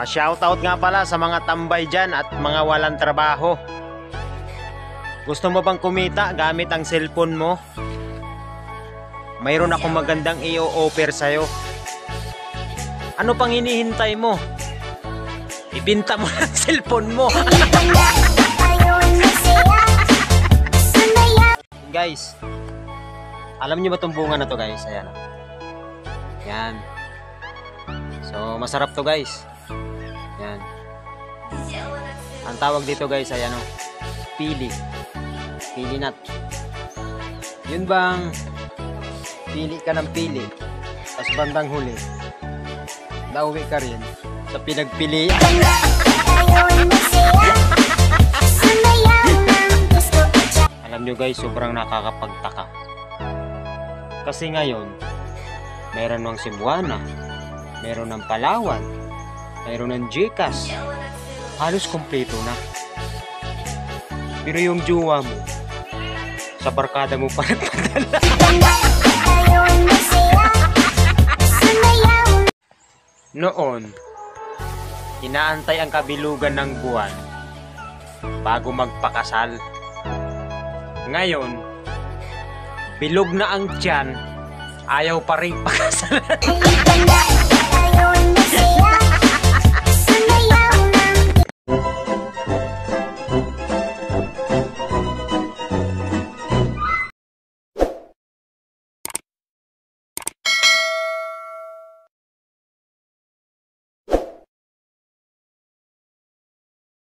Shoutout nga pala sa mga tambay dyan at mga walang trabaho. Gusto mo bang kumita gamit ang cellphone mo? Mayroon akong magandang i-offer sa'yo. Ano pang hinihintay mo? Ibinta mo ang cellphone mo. Guys, alam niyo ba itong bunga na to guys? Ayan. Yan. So, masarap to guys. Yan. Ang tawag dito guys ay ano? Pili. Pili nut. Yun bang pili ka ng pili, tapos bandang huli nauwi ka rin sa pinagpilian. Alam nyo guys, sobrang nakakapagtaka. Kasi ngayon, meron ng Cebuana, meron ng Palawan, meron ng GCash. Halos kompleto na. Pero yung jowa mo, sa barkada mo pa nagpadala. Noon, inaantay ang kabilugan ng buwan bago magpakasal. Ngayon, bilog na ang tiyan, ayaw pa rin pakasalan.